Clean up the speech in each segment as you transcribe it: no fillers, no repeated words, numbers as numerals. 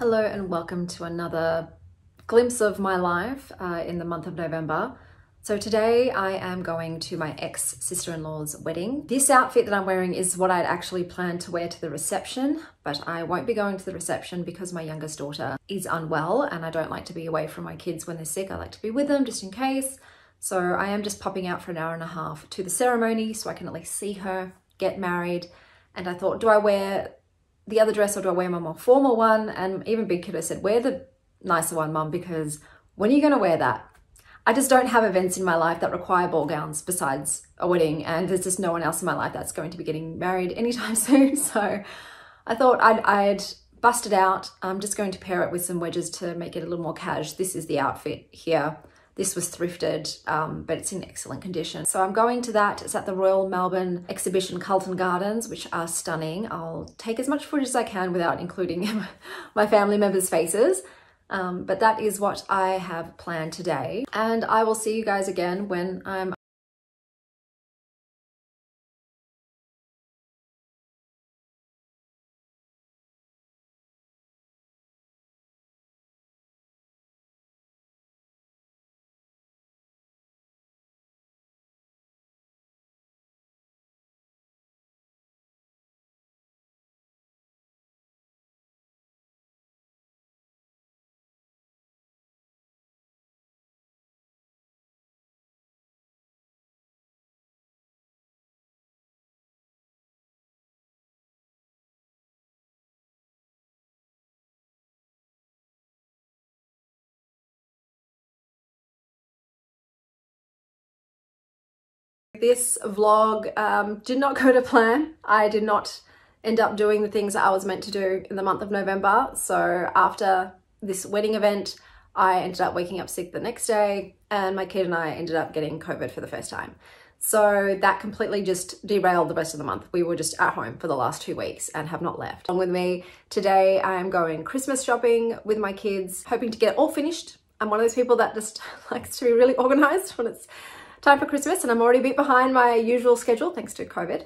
Hello and welcome to another glimpse of my life in the month of November. So today I am going to my ex-sister-in-law's wedding. This outfit that I'm wearing is what I'd actually planned to wear to the reception, but I won't be going to the reception because my youngest daughter is unwell and I don't like to be away from my kids when they're sick. I like to be with them just in case. So I am just popping out for an hour and a half to the ceremony so I can at least see her get married. And I thought, do I wear the other dress or do I wear my more formal one? And even Big Kiddo said, wear the nicer one, Mum, because when are you going to wear that? I just don't have events in my life that require ball gowns besides a wedding, and there's just no one else in my life that's going to be getting married anytime soon. So I thought I'd bust it out. I'm just going to pair it with some wedges to make it a little more cash. This is the outfit here. This was thrifted, but it's in excellent condition. So I'm going to that. It's at the Royal Melbourne Exhibition Carlton Gardens, which are stunning. I'll take as much footage as I can without including my family members' faces. But that is what I have planned today. And I will see you guys again when I'm This vlog did not go to plan. I did not end up doing the things that I was meant to do in the month of November. So after this wedding event, I ended up waking up sick the next day and my kid and I ended up getting COVID for the first time. So that completely just derailed the rest of the month. We were just at home for the last 2 weeks and have not left. Along with me today, I am going Christmas shopping with my kids, hoping to get it all finished. I'm one of those people that just likes to be really organized when it's time for Christmas, and I'm already a bit behind my usual schedule thanks to COVID.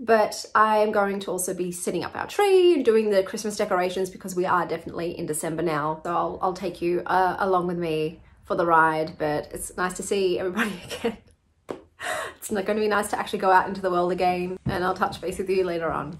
But I am going to also be setting up our tree and doing the Christmas decorations because we are definitely in December now. So I'll take you along with me for the ride, but it's nice to see everybody again. It's not going to be nice to actually go out into the world again, and I'll touch base with you later on.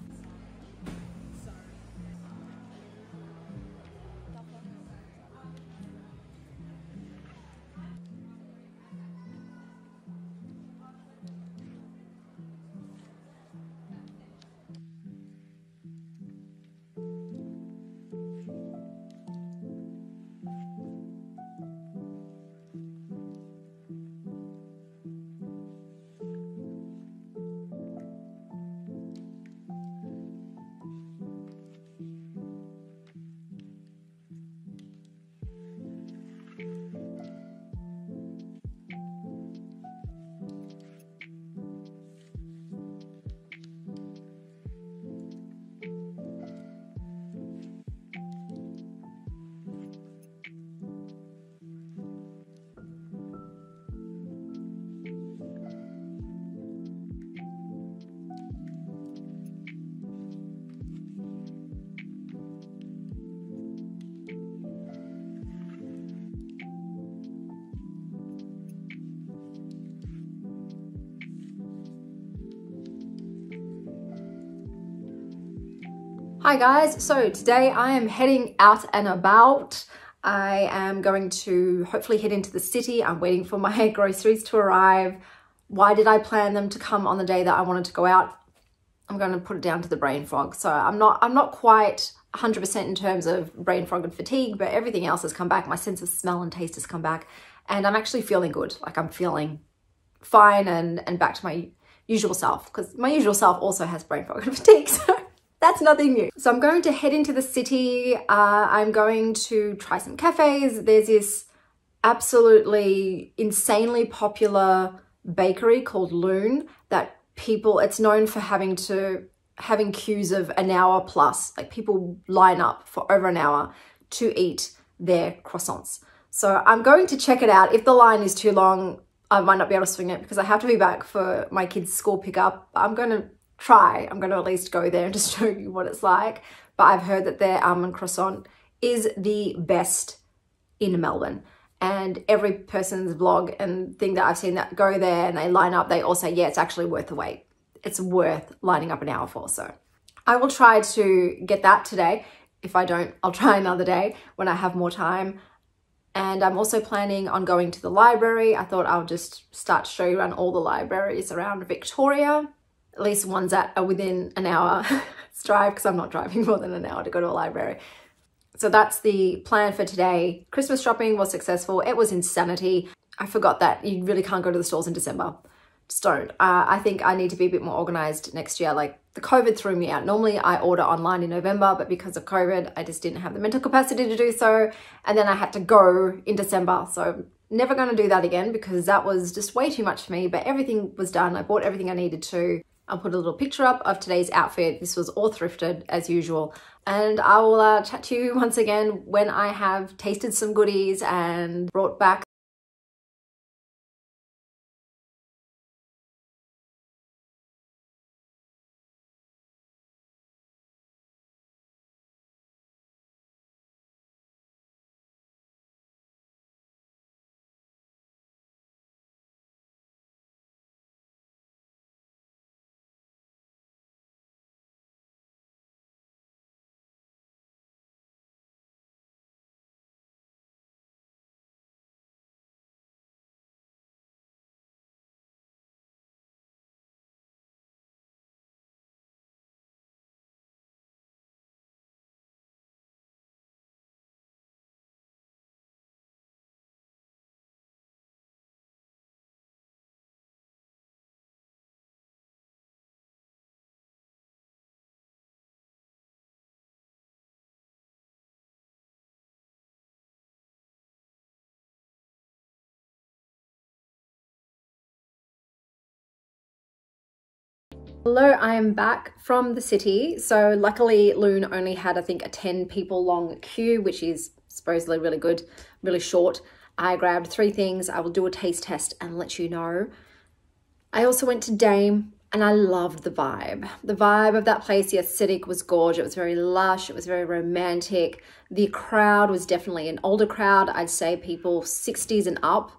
Hi guys, so today I am heading out and about. I am going to hopefully head into the city. I'm waiting for my groceries to arrive. Why did I plan them to come on the day that I wanted to go out? I'm going to put it down to the brain fog. So I'm not quite 100% in terms of brain fog and fatigue, but everything else has come back. My sense of smell and taste has come back and I'm actually feeling good. Like I'm feeling fine and back to my usual self, because my usual self also has brain fog and fatigue. So that's nothing new. So I'm going to head into the city. I'm going to try some cafes. There's this absolutely insanely popular bakery called Loon that it's known for having queues of an hour plus. Like people line up for over an hour to eat their croissants. So I'm going to check it out. If the line is too long, I might not be able to swing it because I have to be back for my kids' school pickup. I'm going to at least go there and just show you what it's like. But I've heard that their almond croissant is the best in Melbourne. And every person's vlog and thing that I've seen that go there and they line up, they all say, yeah, it's actually worth the wait. It's worth lining up an hour for. So I will try to get that today. If I don't, I'll try another day when I have more time. And I'm also planning on going to the library. I thought I'll just start to show you around all the libraries around Victoria, at least ones that are within an hour drive, because I'm not driving more than an hour to go to a library. So that's the plan for today. Christmas shopping was successful. It was insanity. I forgot that you really can't go to the stores in December. Just don't. I think I need to be a bit more organized next year. Like, the COVID threw me out. Normally I order online in November, but because of COVID, I just didn't have the mental capacity to do so. And then I had to go in December. So never going to do that again, because that was just way too much for me. But everything was done. I bought everything I needed to. I'll put a little picture up of today's outfit. This was all thrifted as usual. And I will chat to you once again when I have tasted some goodies and brought back. Hello, I am back from the city. So luckily Loon only had, I think, a 10 people long queue, which is supposedly really good, really short. I grabbed 3 things. I will do a taste test and let you know. I also went to Dame and I loved the vibe. The vibe of that place, the aesthetic was gorgeous. It was very lush. It was very romantic. The crowd was definitely an older crowd. I'd say people 60s and up,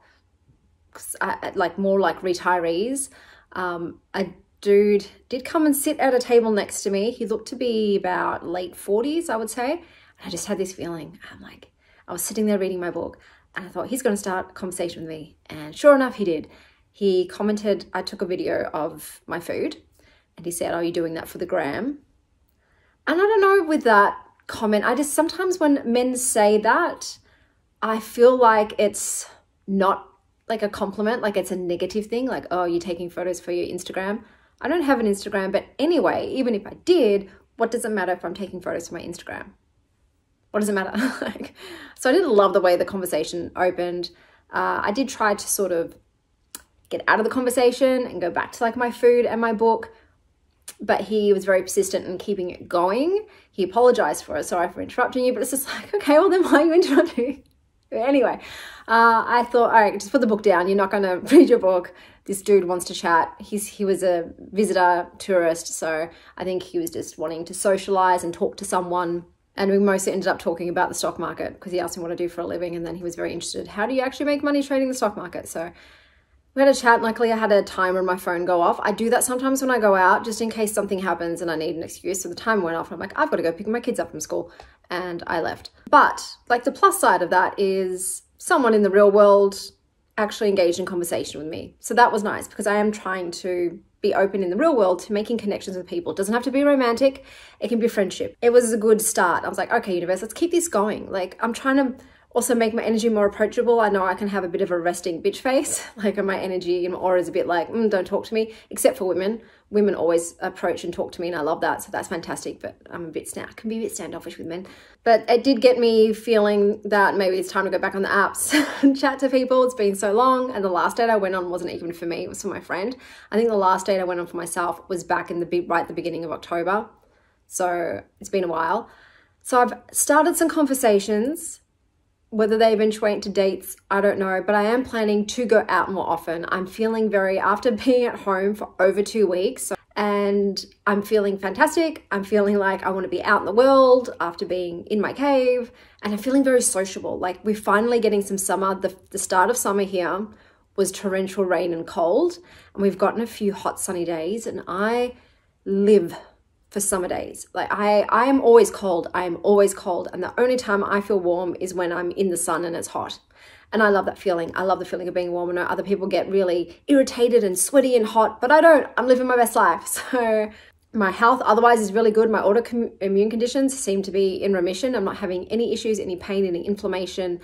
like more like retirees. A dude did come and sit at a table next to me. He looked to be about late 40s, I would say. And I just had this feeling. I was sitting there reading my book and I thought, he's going to start a conversation with me. And sure enough, he did. He commented, I took a video of my food and he said, are you doing that for the gram? And I don't know, with that comment, I just sometimes when men say that, I feel like it's not like a compliment, like it's a negative thing, like, oh, you're taking photos for your Instagram. I don't have an Instagram, but anyway, even if I did, what does it matter if I'm taking photos for my Instagram? What does it matter? Like, so I didn't love the way the conversation opened. I did try to sort of get out of the conversation and go back to like my food and my book, but he was very persistent in keeping it going. He apologized for it. Sorry for interrupting you, but it's just like, okay, well then why are you interrupting? Anyway, I thought, all right, just put the book down. You're not going to read your book. This dude wants to chat. He was a visitor, tourist, so I think he was just wanting to socialize and talk to someone. And we mostly ended up talking about the stock market because he asked me what I do for a living, and then he was very interested. How do you actually make money trading the stock market? So we had a chat. Luckily, I had a timer on my phone go off. I do that sometimes when I go out, just in case something happens and I need an excuse. So the timer went off and I'm like, I've got to go pick my kids up from school. And I left. But like the plus side of that is someone in the real world actually engaged in conversation with me. So that was nice because I am trying to be open in the real world to making connections with people. It doesn't have to be romantic. It can be friendship. It was a good start. I was like, okay, universe, let's keep this going. Like, I'm trying to also make my energy more approachable. I know I can have a bit of a resting bitch face. Like my energy and my aura is a bit like, don't talk to me, except for women. Women always approach and talk to me and I love that. So that's fantastic, but I can be a bit standoffish with men. But it did get me feeling that maybe it's time to go back on the apps and chat to people. It's been so long. And the last date I went on wasn't even for me, it was for my friend. I think the last date I went on for myself was back in right at the beginning of October. So it's been a while. So I've started some conversations. Whether they eventuate into dates, I don't know, but I am planning to go out more often. I'm feeling after being at home for over 2 weeks and I'm feeling fantastic. I'm feeling like I want to be out in the world after being in my cave, and I'm feeling very sociable. Like we're finally getting some summer. The start of summer here was torrential rain and cold, and we've gotten a few hot sunny days, and I live for summer days. Like I am always cold. I am always cold, and the only time I feel warm is when I'm in the sun and it's hot. And I love that feeling. I love the feeling of being warm. I know other people get really irritated and sweaty and hot, but I don't. I'm living my best life. So my health otherwise is really good. My autoimmune conditions seem to be in remission. I'm not having any issues, any pain, any inflammation.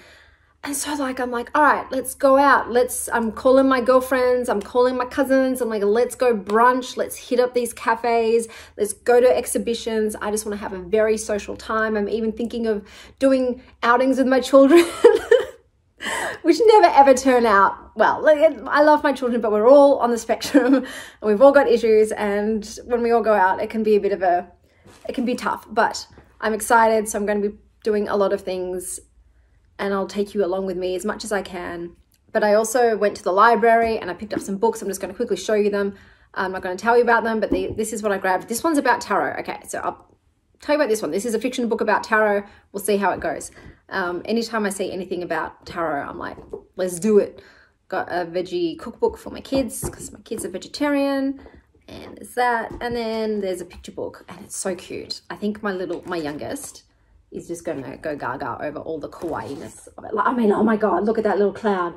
And so like, I'm like, all right, let's go out. I'm calling my girlfriends. I'm calling my cousins. I'm like, let's go brunch. Let's hit up these cafes. Let's go to exhibitions. I just want to have a very social time. I'm even thinking of doing outings with my children. Which never ever turn out well. Like, I love my children, but we're all on the spectrum and we've all got issues, and when we all go out, it can be it can be tough, but I'm excited. So I'm going to be doing a lot of things, and I'll take you along with me as much as I can. But I also went to the library and I picked up some books. I'm just going to quickly show you them. I'm not going to tell you about them, but this is what I grabbed. This one's about tarot. Okay, so I'll tell you about this one. This is a fiction book about tarot. We'll see how it goes. Anytime I see anything about tarot, I'm like, let's do it. Got a veggie cookbook for my kids because my kids are vegetarian, and there's that. And then there's a picture book, and it's so cute. I think my youngest is just gonna go gaga over all the kawaii-ness of it. Like, I mean, oh my God, look at that little cloud.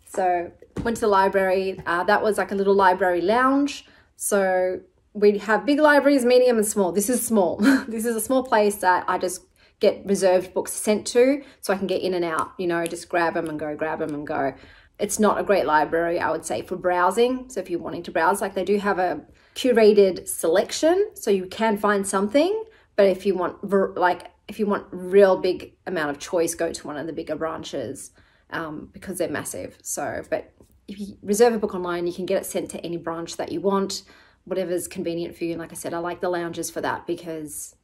So went to the library. That was like a little library lounge. So we have big libraries, medium and small. This is small. This is a small place that I just get reserved books sent to so I can get in and out, you know, just grab them and go, grab them and go. It's not a great library, I would say, for browsing. So if you're wanting to browse, like they do have a curated selection, so you can find something. But if you want real big amount of choice, go to one of the bigger branches because they're massive. So, but if you reserve a book online, you can get it sent to any branch that you want, whatever's convenient for you. And like I said, I like the lounges for that because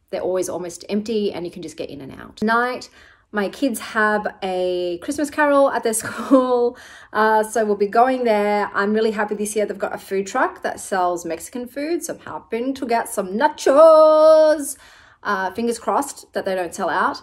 they're always almost empty and you can just get in and out. Tonight, my kids have a Christmas carol at their school, so we'll be going there. I'm really happy this year they've got a food truck that sells Mexican food, so I'm hoping to get some nachos. Fingers crossed that they don't sell out,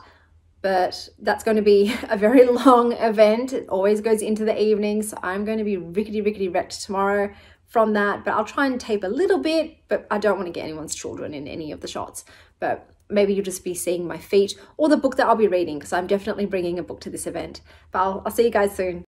but that's going to be a very long event. It always goes into the evening, so I'm going to be rickety wrecked tomorrow from that, but I'll try and tape a little bit, but I don't want to get anyone's children in any of the shots. But maybe you'll just be seeing my feet or the book that I'll be reading, because I'm definitely bringing a book to this event. But I'll see you guys soon.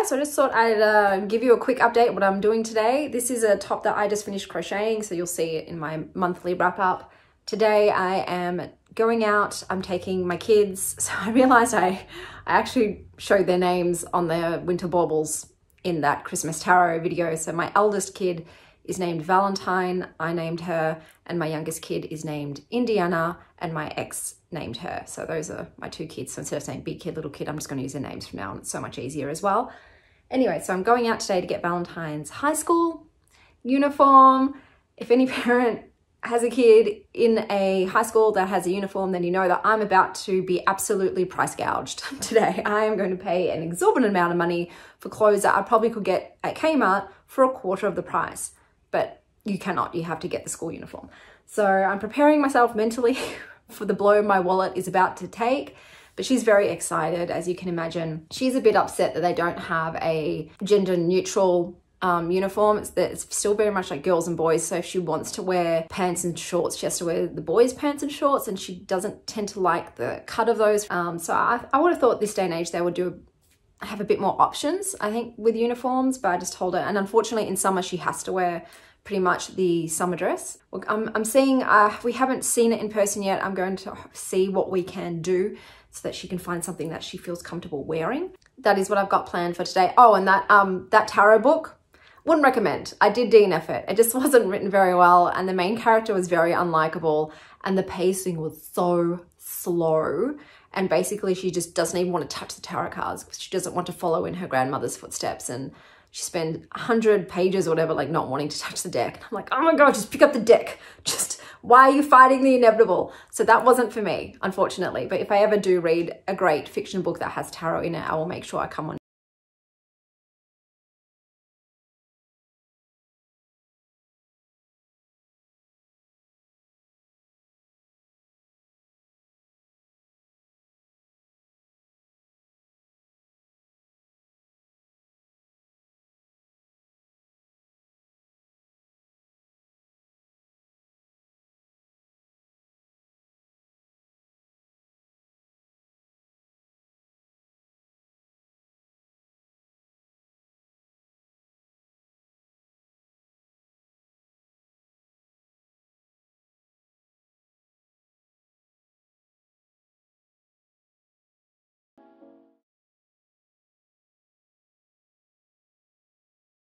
So I just thought I'd give you a quick update what I'm doing today. This is a top that I just finished crocheting, so you'll see it in my monthly wrap up. Today I am going out, I'm taking my kids. So I realized I actually showed their names on their winter baubles in that Christmas tarot video. So my eldest kid is named Valentine, I named her, and my youngest kid is named Indiana, and my ex named her. So those are my two kids. So instead of saying big kid, little kid, I'm just going to use their names from now on. It's so much easier as well. Anyway, so I'm going out today to get Valentine's high school uniform. If any parent has a kid in a high school that has a uniform, then you know that I'm about to be absolutely price gouged today. I am going to pay an exorbitant amount of money for clothes that I probably could get at Kmart for a quarter of the price. But you cannot, you have to get the school uniform. So I'm preparing myself mentally for the blow my wallet is about to take. But she's very excited, as you can imagine. She's a bit upset that they don't have a gender neutral uniform. It's still very much like girls and boys. So if she wants to wear pants and shorts, she has to wear the boys' pants and shorts, and she doesn't tend to like the cut of those. So I would have thought this day and age they would have a bit more options, I think, with uniforms, but I just told her. And unfortunately in summer she has to wear pretty much the summer dress. Look, I'm seeing, we haven't seen it in person yet. I'm going to see what we can do so that she can find something that she feels comfortable wearing. that is what I've got planned for today. Oh, and that tarot book, wouldn't recommend. I did DNF it. It just wasn't written very well, and the main character was very unlikable, and the pacing was so slow. And basically she just doesn't even want to touch the tarot cards because she doesn't want to follow in her grandmother's footsteps. And she spent 100 pages or whatever, like not wanting to touch the deck. And I'm like, oh my God, just pick up the deck. Just, why are you fighting the inevitable? So that wasn't for me, unfortunately. But if I ever do read a great fiction book that has tarot in it, I will make sure I come on